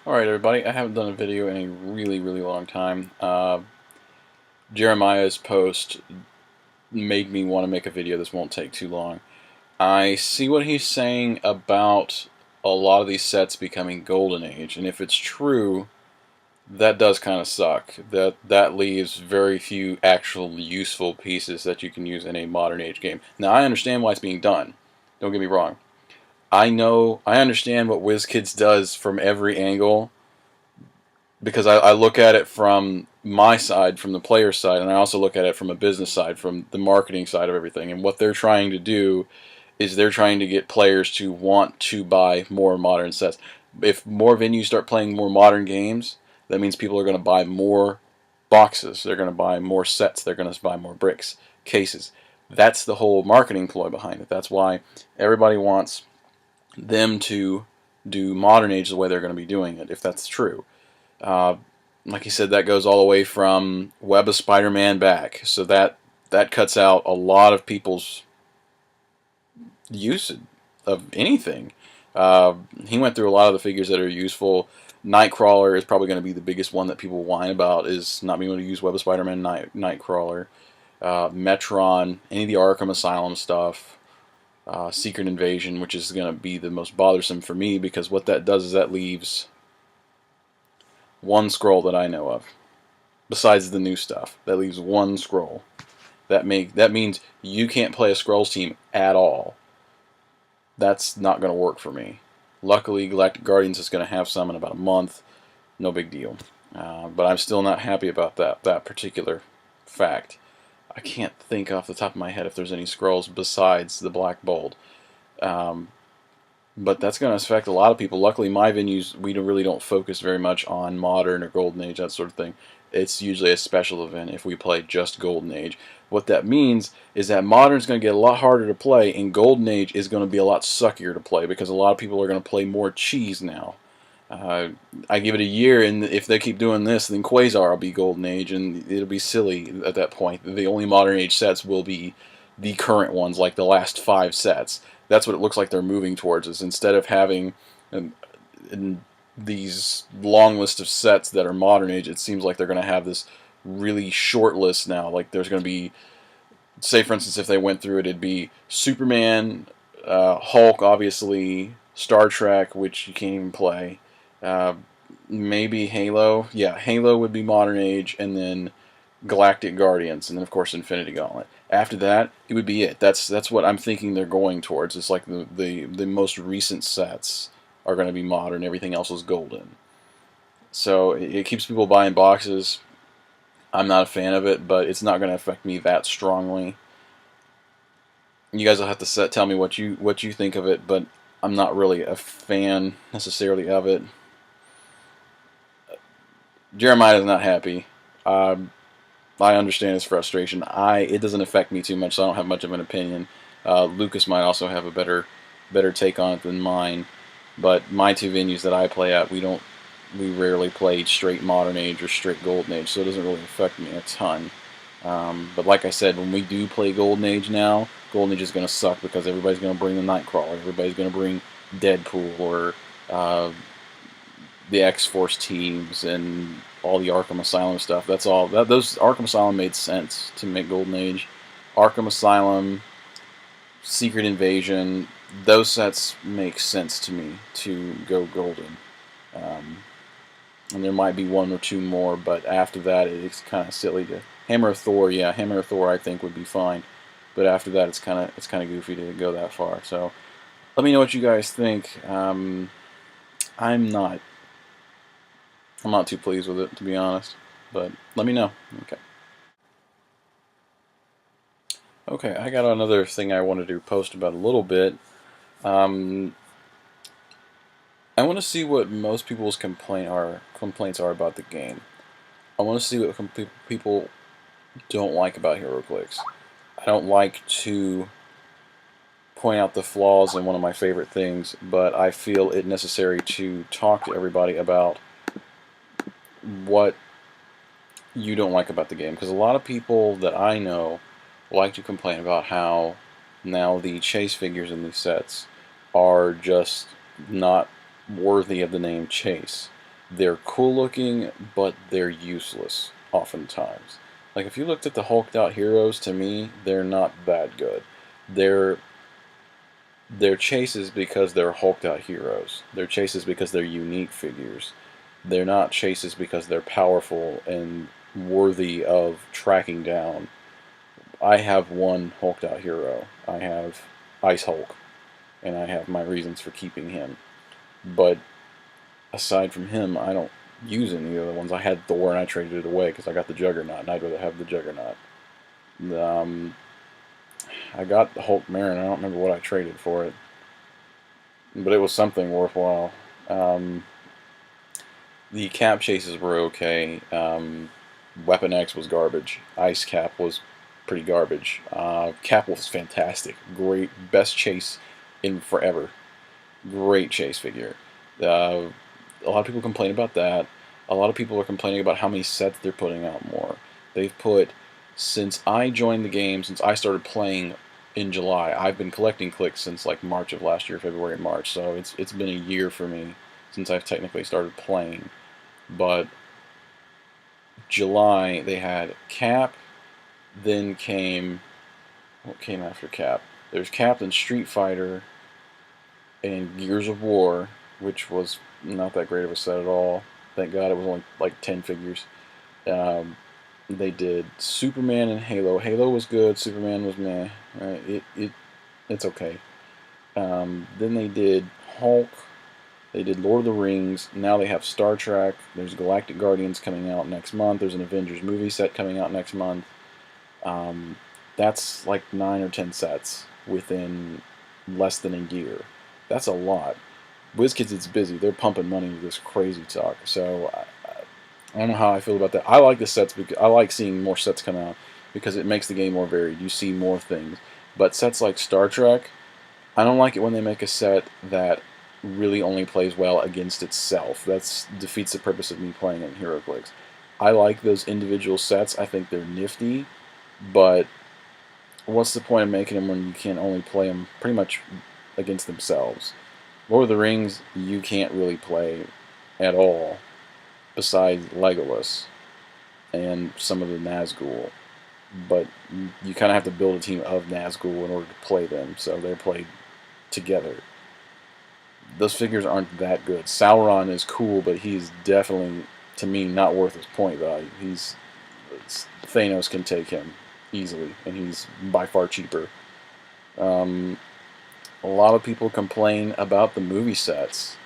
Alright everybody, I haven't done a video in a really long time. Jeremiah's post made me want to make a video. This won't take too long. I see what he's saying about a lot of these sets becoming Golden Age, and if it's true, that does kind of suck. That leaves very few actual useful pieces that you can use in a modern age game. Now I understand why it's being done. Don't get me wrong. I understand what WizKids does from every angle, because I look at it from my side, from the player side, and I also look at it from a business side, from the marketing side of everything. And what they're trying to do is they're trying to get players to want to buy more modern sets. If more venues start playing more modern games, that means people are going to buy more boxes. They're going to buy more sets. They're going to buy more bricks, cases. That's the whole marketing ploy behind it. That's why everybody wants them to do modern age the way they're going to be doing it, if that's true. Uh, like he said, that goes all the way from Web of Spider-Man back, so that cuts out a lot of people's use of anything. He went through a lot of the figures that are useful. Nightcrawler is probably going to be the biggest one that people whine about, is not being able to use Web of Spider-Man Nightcrawler. Metron, any of the Arkham Asylum stuff. Secret Invasion, which is going to be the most bothersome for me, because what that does is that leaves one scroll that I know of, besides the new stuff. That leaves one scroll. That means you can't play a Scrolls team at all. That's not going to work for me. Luckily, Galactic Guardians is going to have some in about a month. No big deal. But I'm still not happy about that particular fact. I can't think off the top of my head if there's any Scrolls besides the Black Bolt. But that's going to affect a lot of people. Luckily, my venues, we really don't focus very much on Modern or Golden Age, that sort of thing. It's usually a special event if we play just Golden Age. What that means is that Modern is going to get a lot harder to play, and Golden Age is going to be a lot suckier to play, because a lot of people are going to play more cheese now. I give it a year, and if they keep doing this, then Quasar will be Golden Age, and it'll be silly at that point. The only Modern Age sets will be the current ones, like the last 5 sets. That's what it looks like they're moving towards, is instead of having these long list of sets that are Modern Age, it seems like they're going to have this really short list now. Like there's going to be, say for instance, if they went through it, it'd be Superman, Hulk, obviously, Star Trek, which you can't even play, maybe Halo. Yeah, Halo would be Modern Age, and then Galactic Guardians, and then of course Infinity Gauntlet. After that, it would be it. That's what I'm thinking they're going towards. It's like the most recent sets are going to be modern. Everything else is golden. So it keeps people buying boxes. I'm not a fan of it, but it's not going to affect me that strongly. You guys will have to tell me what you think of it, but I'm not really a fan necessarily of it. Jeremiah is not happy. I understand his frustration. It doesn't affect me too much, so I don't have much of an opinion. Lucas might also have a better take on it than mine. But my 2 venues that I play at, we rarely play straight Modern Age or straight Golden Age, so it doesn't really affect me a ton. But like I said, when we do play Golden Age now, Golden Age is going to suck, because everybody's going to bring the Nightcrawler, everybody's going to bring Deadpool, or the X-Force teams, and all the Arkham Asylum stuff. That's all. Those Arkham Asylum made sense to make Golden Age. Arkham Asylum, Secret Invasion, those sets make sense to me to go golden. And there might be 1 or 2 more, but after that it's kind of silly to. Hammer of Thor, yeah, Hammer of Thor I think would be fine, but after that it's kind of goofy to go that far. So let me know what you guys think. I'm not too pleased with it, to be honest, but let me know. Okay, I got another thing I wanted to post about a little bit. I want to see what most people's complaints are about the game. I want to see what people don't like about HeroClix. I don't like to point out the flaws in one of my favorite things, but I feel it necessary to talk to everybody about what you don't like about the game, because a lot of people that I know like to complain about how now the chase figures in these sets are just not worthy of the name chase. They're cool looking, but they're useless oftentimes. Like if you looked at the hulked out heroes, to me, they're not that good. They're they're chases because they're hulked out heroes. They're chases because they're unique figures. They're not chases because they're powerful and worthy of tracking down. I have one hulked out hero. I have Ice Hulk, and I have my reasons for keeping him. But aside from him, I don't use any other ones. I had Thor and I traded it away because I got the Juggernaut, and I'd rather have the Juggernaut. Um, I got the Hulk Marin. I don't remember what I traded for it, but it was something worthwhile. Um, the Cap chases were okay. Weapon X was garbage. Ice Cap was pretty garbage. Cap was fantastic. Great. Best chase in forever. Great chase figure. Uh, a lot of people complain about that. A lot of people are complaining about how many sets they're putting out more. They've put, since I joined the game, since I started playing in July, I've been collecting Clix since like March of last year, February and March. So it's been a year for me since I've technically started playing. But July they had Cap, then came what came after Cap? There's Captain Street Fighter and Gears of War, which was not that great of a set at all. Thank God it was only like 10 figures. Um, they did Superman and Halo. Halo was good. Superman was meh. It's okay. Then they did Hulk. They did Lord of the Rings. Now they have Star Trek. There's Galactic Guardians coming out next month. There's an Avengers movie set coming out next month. Um, that's like 9 or 10 sets within less than a year. That's a lot. WizKids, it's busy. They're pumping money into this crazy talk. So I don't know how I feel about that. I like the sets because I like seeing more sets come out because it makes the game more varied. You see more things. But sets like Star Trek, I don't like it when they make a set that really only plays well against itself. That defeats the purpose of me playing it in HeroClix. I like those individual sets. I think they're nifty, but what's the point of making them when you can only play them pretty much against themselves? Lord of the Rings, you can't really play at all besides Legolas and some of the Nazgul. But you kind of have to build a team of Nazgul in order to play them, so they're played together. Those figures aren't that good. Sauron is cool, but he's definitely, to me, not worth his point value. Thanos can take him easily, and he's by far cheaper. Um, a lot of people complain about the movie sets.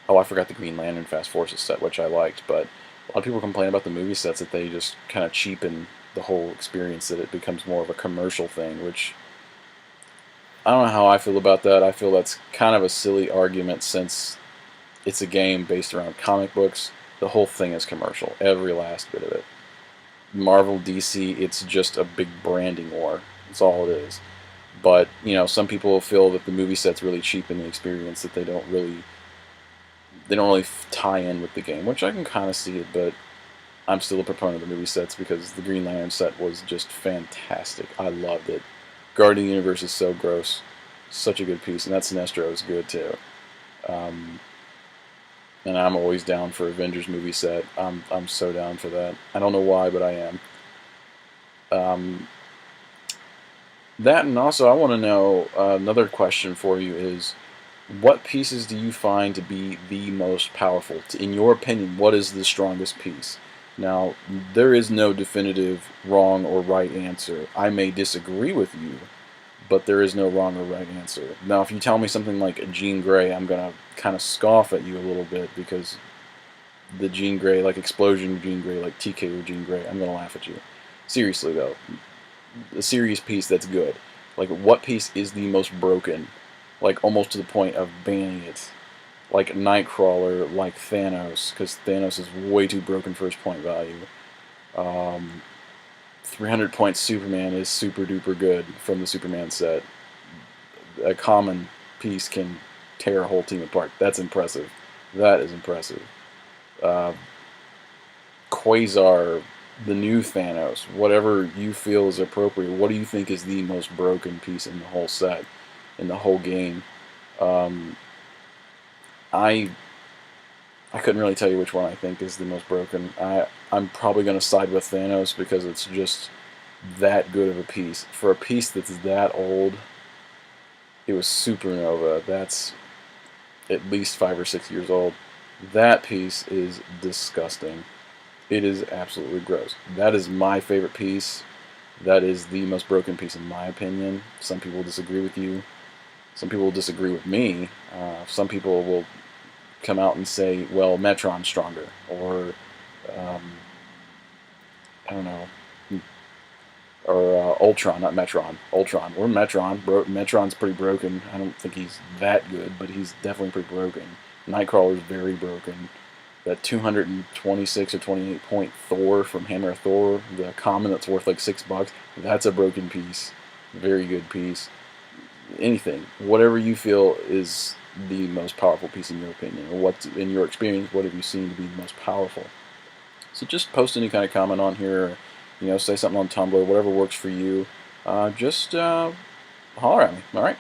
Oh, I forgot the Green Lantern Fast Forces set, which I liked, but a lot of people complain about the movie sets that they just kind of cheapen the whole experience, that it becomes more of a commercial thing, which I don't know how I feel about that. I feel that's kind of a silly argument since it's a game based around comic books. The whole thing is commercial, every last bit of it. Marvel, DC, it's just a big branding war. That's all it is. But, some people feel that the movie sets really cheapen the experience, that they don't really tie in with the game, which I can kind of see it, but I'm still a proponent of the movie sets because the Green Lantern set was just fantastic. I loved it. Guardian Universe is so gross. Such a good piece, and that Sinestro is good too. Um, and I'm always down for Avengers movie set. I'm so down for that. I don't know why, but I am. Um, that and also I want to know another question for you is, what pieces do you find to be the most powerful? In your opinion, what is the strongest piece? Now, there is no definitive wrong or right answer. I may disagree with you, but there is no wrong or right answer. Now, if you tell me something like Jean Grey, I'm going to kind of scoff at you a little bit because the Jean Grey, like Explosion Jean Grey, like TK or Jean Grey, I'm going to laugh at you. Seriously, though, a serious piece that's good. Like, what piece is the most broken? Like, almost to the point of banning it. Like Nightcrawler, like Thanos, because Thanos is way too broken for his point value. 300 point Superman is super duper good from the Superman set. A common piece can tear a whole team apart. That's impressive. That is impressive. Uh, Quasar, the new Thanos, whatever you feel is appropriate. What do you think is the most broken piece in the whole set, in the whole game? Um, I I couldn't really tell you which one I think is the most broken. I'm probably going to side with Thanos because it's just that good of a piece. For a piece that's that old, it was Supernova. That's at least 5 or 6 years old. That piece is disgusting. It is absolutely gross. That is my favorite piece. That is the most broken piece in my opinion. Some people disagree with you. Some people will disagree with me. Some people will come out and say, well, Metron's stronger. Or, um, I don't know. Or Ultron, not Metron. Ultron. Or Metron. Metron's pretty broken. I don't think he's that good, but he's definitely pretty broken. Nightcrawler's very broken. That 226 or 28 point Thor from Hammer of Thor, the common that's worth like $6, that's a broken piece. Very good piece. Anything, whatever you feel is the most powerful piece in your opinion, or what in your experience, what have you seen to be the most powerful? So just post any kind of comment on here, say something on Tumblr, whatever works for you. Just holler at me. All right.